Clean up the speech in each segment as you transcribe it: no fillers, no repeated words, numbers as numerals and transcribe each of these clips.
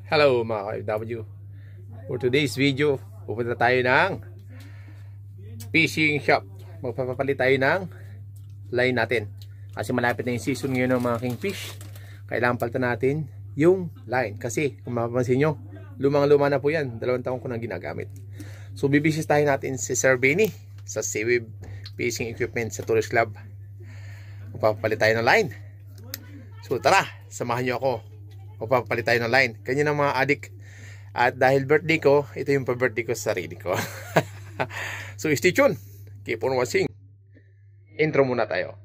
Hello mga ka-FW. For today's video, pupunta tayo ng fishing shop. Magpapapalit tayo ng line natin. Kasi malapit na yung season ngayon ng mga kingfish. Kailangan palitan natin yung line. Kasi kung mapapansin nyo, lumang-luma na po yan. 2 taon ko nang ginagamit. So bibisis tayo natin si Sir Benny sa Seaweed Fishing Equipment sa Tourist Club. Magpapalit tayo ng line. So tara, samahan nyo ako. Magpapalit tayo ng line. Kanya ng mga adik. At dahil birthday ko, ito yung pa-birthday ko sa sarili ko. So stay tuned. Keep on watching. Intro muna tayo.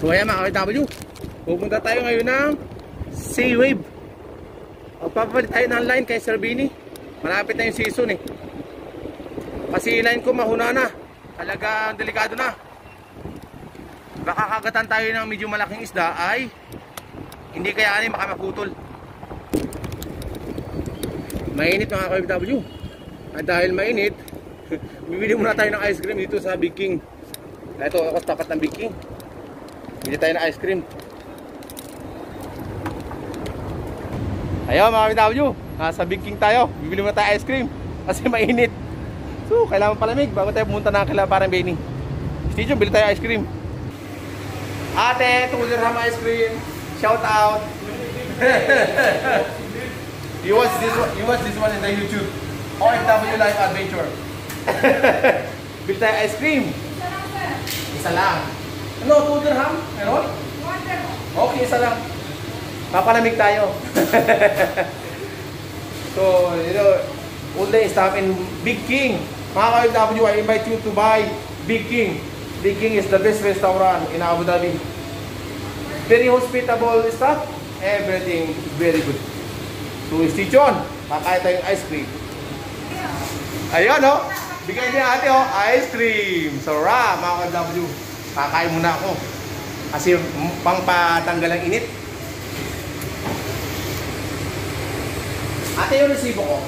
So ayan mga ka-FW, pupunta tayo ngayon ng Seaweed. Magpapalit tayo ng line kay Sir Benny. Malapit na yung season eh. Kasi line ko mahuna na. Talagang delikado na. Baka kagatan tayo ng medyo malaking isda ay hindi kayanin, baka maputol. Mainit mga ka-FW. At dahil mainit, bibili muna tayo ng ice cream dito sa Big King. Ito ako tapat ng Big King. Bili tayo ng ice cream. Ayaw mga ka-FW, sa Big King tayo. Bibili muna tayo ice cream kasi mainit. So kailangan palamig bago tayo pumunta na kila parang Benny. Stay tuned, bili tayo ice cream. Ate, Tulirham ice cream. Shout out. You watch this one in the YouTube. OFW Life Adventure. Bili tayo ice cream. Isa lang. Ano, 2 dirham? Meron? 1 dirham. Okay, isa lang. Papalamig tayo. So, you know, all the stuff in Big King. Mga ka-FW, I invite you to buy Big King. Big King is the best restaurant in Abu Dhabi. Very hospitable stuff. Everything very good. So, stay tuned. Kakain tayong ice cream. Ayun, no? Bigyan niya ate, oh, ice cream. So, mga ka-FW. Kakain muna ako kasi pang patanggal ang init. Ate, yung resibo ko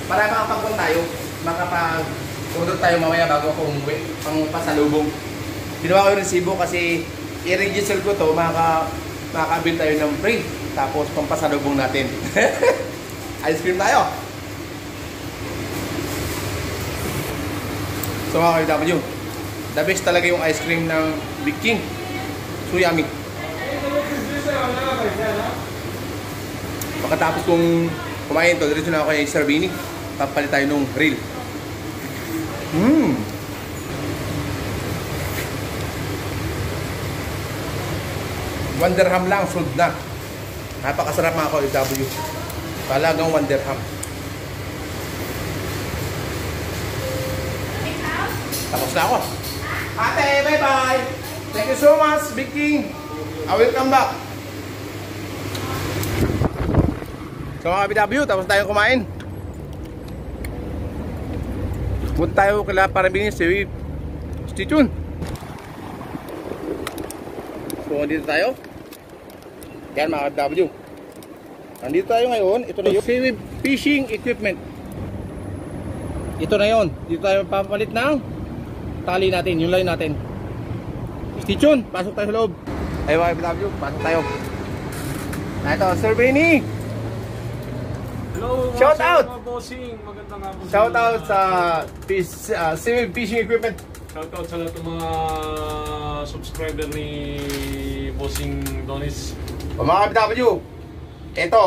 para makapagpun tayo, makapag-order tayo mamaya bago ako umuwi, pang pasalubong. Ginawa ko yung resibo kasi i-register ko to, makakabil tayo ng free, tapos pang pasalubong natin. Ice cream tayo. So mga ka-FW, the best talaga yung ice cream ng Big King. So yummy. Pagkatapos kong kumain to, diretso na ako kay Sir Benny. Papalit tayo nung grill. 1 dirham lang, sold na. Napakasarap mga ka-FW. Talagang 1 dirham. Tapos na ako. Ate, bye-bye! Thank you so much, Big King! I will come back! So mga ka-FW, tapos tayo kumain. Punta tayo kila parang Benny, Seaweed. Stay tuned! So, nandito tayo. Yan mga ka-FW. Nandito tayo ngayon. Ito na yung Seaweed Fishing Equipment. Ito na yun. Dito tayo papalit ng tali natin, yung line natin. Stay tuned, pasok tayo sa loob. Ay mga ka-FW, pasok tayo. Na ito, Sir Benny. Hello, shout out! Mga bossing, magandang hapon. Shout out sa Seaweed Fishing Equipment. Shout out sa lahat ng mga subscriber ni Bossing Donis. O mga FW, ito,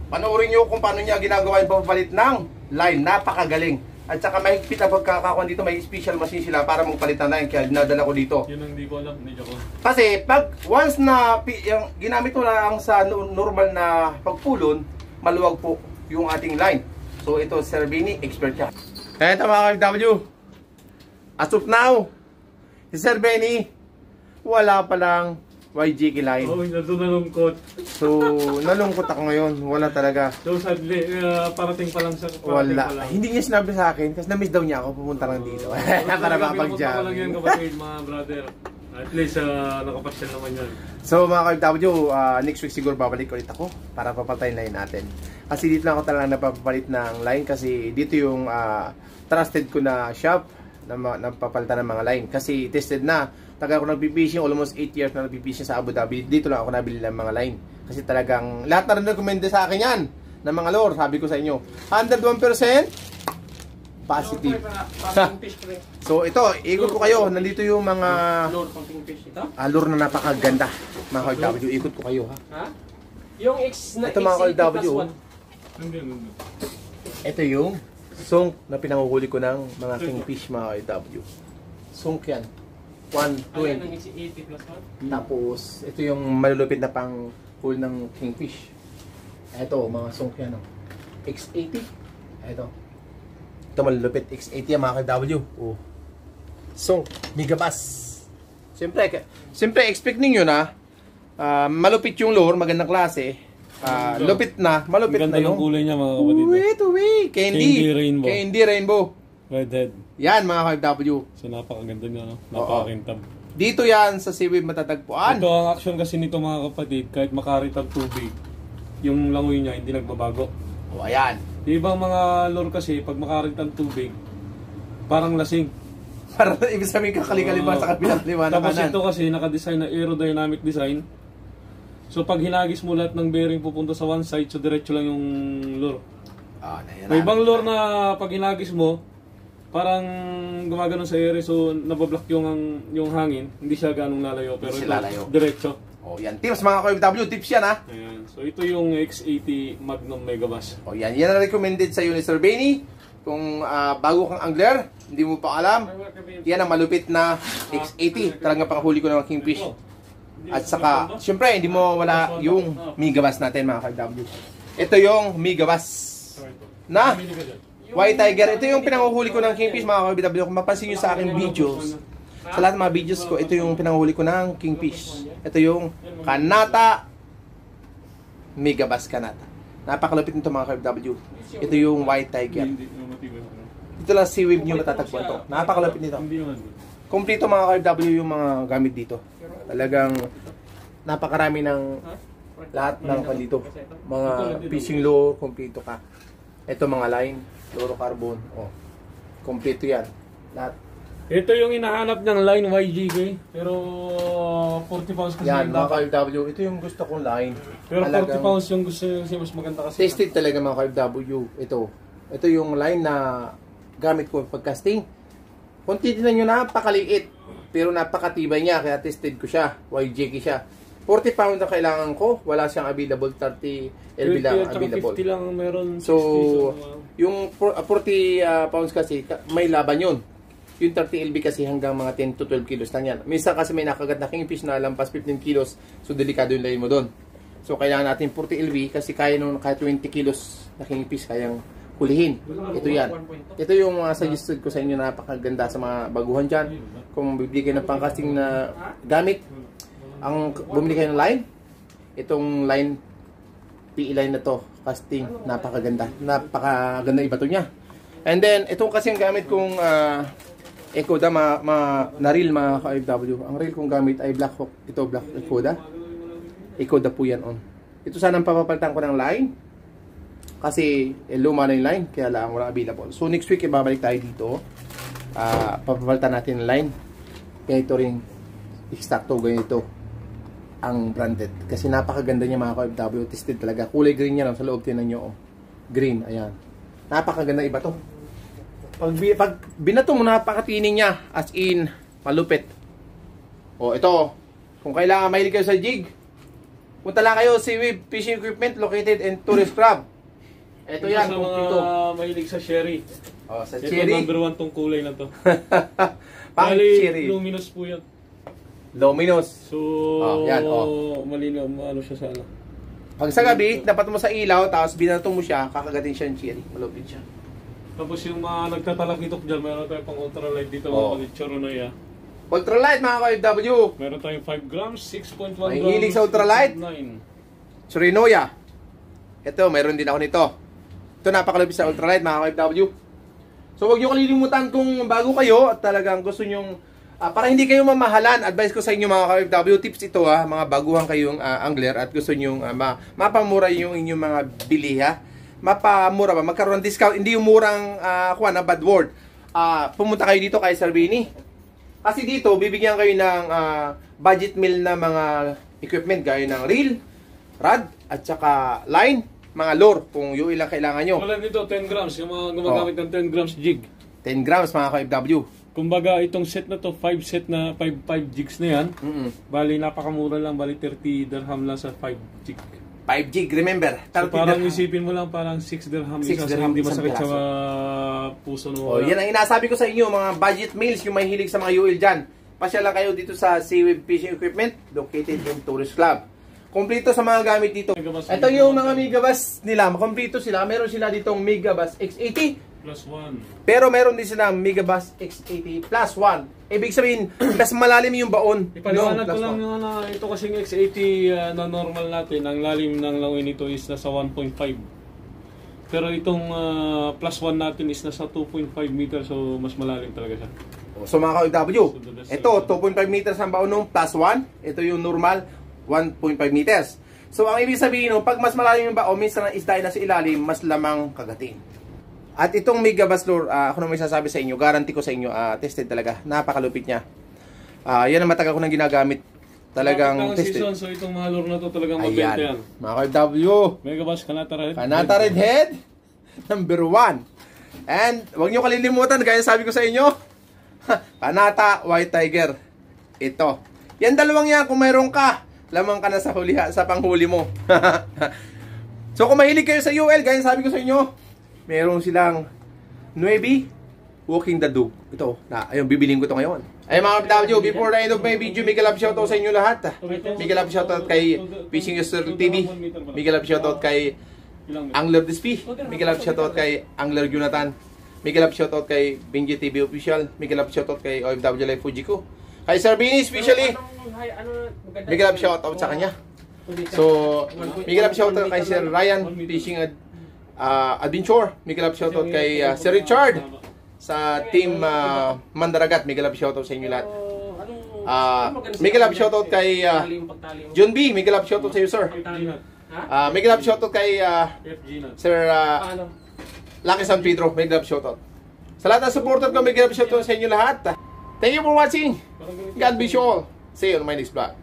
panoorin nyo kung paano niya ginagawa yung papapalit ng line. Napakagaling. At saka mahigpit na pagkakakuan dito, may special machine sila para magpalit ng line. Kaya dinadala ko dito. Yun ang hindi ko alam, hindi ko. Kasi pag once na yung ginamit mo lang sa normal na pagpulon, maluwag po yung ating line. So ito, Sir Benny, expert siya. Ito mga FW, as of now, si Sir Benny, wala palang YGK line. Oo, nalungkot. So, nalungkot ako ngayon. Wala talaga. So sadly, parating pa lang sa Wala. Hindi niya sinabi sa akin kasi na-miss daw niya ako pumunta lang dito. Para makapag-jam. Ako lang yan kapatid, mga brother. At least, nakapasyal naman yan. So mga ka-FW, next week siguro babalik ulit ako para papatayin line natin. Kasi dito lang ako talaga napapalit ng line kasi dito yung trusted ko na shop na napapalitan ng mga line. Kasi tested na. Tagal ako nagpipishing, almost 8 years na nagpipishing sa Abu Dhabi. Dito lang ako nabili ng mga line. Kasi talagang, lahat na rin recommended sa akin yan. Ng mga lure, sabi ko sa inyo. 101% positive. So ito, ikot ko kayo. Nandito yung mga lure na napakaganda. Mga ka-FW, ikot ko kayo ha. Yung X na Ito mga ka-FW. Hindi. Ito yung sunk na pinanguhuli ko ng mga kingfish mga ka-FW. Sunk yan. 120. Tapos, ito yung malulupit na pang pool ng kingfish. Ito, mga sunk yan. X80. Ito. Ito malulupit. X80 yan mga ka-FW. Oh. Sunk. Megabass. Siyempre, expect ninyo na malupit yung lure, magandang klase. Lupit na, malupit na yung kulay niya mga kapatid. Uwi. Candy Rainbow. Redhead. Yan mga ka-FW. So napakaganda niya, no? Napakakintab. Dito yan sa Seaweed matatagpuan. Ito ang action kasi nito mga kapatid, kahit makaritag tubig, yung langoy niya hindi nagbabago. O ayan. Di ba mga lure kasi, pag makaritag tubig, parang lasing. Para ibig sabihin kakalikalima sa kabilang liwanag Tapos kanan. ito kasi naka-design na aerodynamic design. So pag hinagis mo lahat ng bearing pupunta sa one side, so diretso lang yung lure. May ibang lure na pag hinagis mo, parang gumagano sa ere, so nabablock yung hangin, hindi siya ganong lalayo, pero ito, diretso. O yan, tips mga ka-FW, tips yan ha. Ayan. So ito yung X80 Magnum Megabass. O yan, yan ang recommended sa ni Sir Benny. Kung bago kang angler, hindi mo pa alam, yan ang malupit na X80. Talagang panghuli ko ng mga kingfish. At saka, syempre, hindi mo wala yung Megabass natin mga ka-FW. Ito yung Megabass na White Tiger. Ito yung pinanguhuli ko ng kingfish mga ka-FW. Kung mapansin nyo sa aking videos, sa lahat ng mga videos ko, ito yung pinanguhuli ko ng kingfish. Ito yung Kanata Megabass Kanata. Napakalupit nito mga ka-FW. Ito yung White Tiger. Dito lang Seaweed nyo matatagpuan to. Napakalupit nito. Kompleto mga ka-FW yung mga gamit dito. Talagang napakarami ng lahat ng dito. Mga fishing lure, kompleto ka. Ito mga line, fluorocarbon. Oh. Kompleto yan. Lahat. Ito yung hinahanap niyang line YGK, pero 40 pounds kasi. Yan mga ka-FW, ito yung gusto kong line. Pero 40 pounds yung gusto niya kasi mas maganda kasi. Tested talaga mga ka-FW. Ito yung line na gamit ko pag casting. Kung titignan nyo, napakaliit. Pero napakatibay niya, kaya tested ko siya. YGK siya. 40 pounds ang kailangan ko. Wala siyang available. 30 LB lang available. 50 lang meron. So, yung 40 pounds kasi, may laban yun. Yung 30 LB kasi hanggang mga 10 to 12 kilos lang yan. Minsan kasi may nakagat na kingfish na lampas 15 kilos. So, delikado yung line mo doon. So, kailangan natin 40 LB kasi kaya nung kahit 20 kilos na kingfish kayang hulihin. Ito yan. Ito yung suggested ko sa inyo na napakaganda sa mga baguhan dyan. Kung bibili kayo ng pangkasting na gamit, ang bumili kayo ng line, itong line, PE line na to, casting, napakaganda. Napakaganda iba to niya. And then, itong kasi ang gamit kong Ekoda, na reel mga ka-FW. Ang reel kong gamit ay Black Hawk. Ito, Black Ekoda. Ekoda po yan on. Ito sana ang papapalitan ko ng line. Kasi luma na yung line, kaya lang wala available. So next week, ibabalik tayo dito. Papapalitan natin yung line. Ganito rin, exacto, ganito ang branded. Kasi napakaganda niya mga ka-FW. Tested talaga. Kulay green niya lang sa loob. Tinan nyo. Oh. Green, ayan. Napakaganda iba to. Pag binato mo, napakatining niya. As in, malupit. O, ito. Kung kailangan mahilig kayo sa jig, Punta lang kayo si Web Fishing Equipment located in Tourist Club. Ito yan, sa mga kumpleto. mahilig sa sherry. Oh, sa Ito cherry. number 1 tong kulay na to. Pang Bali, cherry. luminous po yan. Luminous. So, yan, malinaw, ano siya sa ano. Pag sa gabi, dapat mo sa ilaw, tapos binatong mo siya, kakagatin siya ng cherry. Malupit siya. Tapos yung mga nagtatalakitok dyan, meron tayong pang ultralight dito, Oo. mga Choronoya. Ultralight mga ka-FW. Meron tayong 5 grams, 6.1 May grams, hilig sa ultralight? 6.9. Chorinoya. Ito, meron din ako nito. Ito, napakalupit sa ultralight mga ka-FW. So, huwag nyo kalilimutan kung bago kayo at talagang gusto nyong, para hindi kayo mamahalan, advice ko sa inyo mga ka-FW, tips ito mga baguhan kayong angler at gusto nyong mapamura yung inyong mga bili mapamura ba, magkaroon ng discount, hindi yung murang kuha na bad word. Pumunta kayo dito kay Sir Vinny. Kasi dito, bibigyan kayo ng budget meal na mga equipment gaya ng reel, rod, at saka line, mga lure, kung yung ilang kailangan nyo. Wala dito, 10 grams, yung mga gumagamit ng 10 grams jig. 10 grams mga ka-FW. Kumbaga, itong set na to, 5 set na 5 jigs na yan. Bali, napakamura lang, bali 30 dirham lang sa 5 jig. 5 gig, remember. So, parang isipin mo lang, parang 6 dirham 6 isa, so dirham hindi isang masakit sa piraso. puso mo. Yan ang inasabi ko sa inyo, mga budget meals, yung may hilig sa mga UL dyan. Pasya lang kayo dito sa Seaweed Fishing Equipment, located in Tourist Club. Kompleto sa mga gamit dito. Ito yung mga Megabass nila, kompleto sila. Meron sila ditong Megabass X80, Plus 1. pero meron din silang Megabass X80 plus 1. Ibig sabihin, mas malalim yung baon. Ipaliwanag ko plus lang 1. yung ito kasing X80 na normal natin, ang lalim ng lawin nito is nasa 1.5. Pero itong plus 1 natin is nasa 2.5 meters, so mas malalim talaga siya. So mga ka-OFW, ito 2.5 meters ang baon ng plus 1. Ito yung normal 1.5 meters. So ang ibig sabihin no, pag mas malalim yung baon, minsan ang isda ay nasa ilalim, mas lamang kagatin. At itong Megabass lure, ako na may sasabi sa inyo, guarantee ko sa inyo, tested talaga. Napakalupit niya. Yan ang matagal ko nang ginagamit. Talagang tested. Season, so itong mga lure na to talagang mabenta yan. Mga ka-OFW, Megabass Kanata Red. Kanata Redhead, number 1. And huwag nyo kalilimutan, gaya sabi ko sa inyo, Kanata White Tiger. Ito. Yan dalawang yan, kung mayroon ka, lamang ka na sa panghuli mo. So kung mahilig kayo sa UL, gaya sabi ko sa inyo, meron silang 9 Walking the Dog. Ito, ayun, bibiling ko ito ngayon. Ay mga kapitawyo, before the end of my video, mega love shoutout sa inyo lahat. Mega love shoutout kay Fishing User TV. Mega love shoutout kay Angler Dispi. Mega love shoutout kay Angler Jonathan. Mega love shoutout kay Benji TV Official. Mega love shoutout kay OFW Life Fujiko. Kay Sir Vinny, especially. Mega love shoutout sa kanya. So, mega love shoutout kay Sir Ryan Fishing Adventure. Mega love shoutout kay Sir Richard sa team Mandaragat. Mega love shoutout sa inyo lahat. Mega love shoutout kay John B. Mega love shoutout sa iyo, sir. Mega love shoutout kay Sir Lucky San Pedro. Mega love shoutout. Sa lahat ng supporter ko, mega love shoutout sa inyo lahat. Thank you for watching. God bless you all. See you on my next vlog.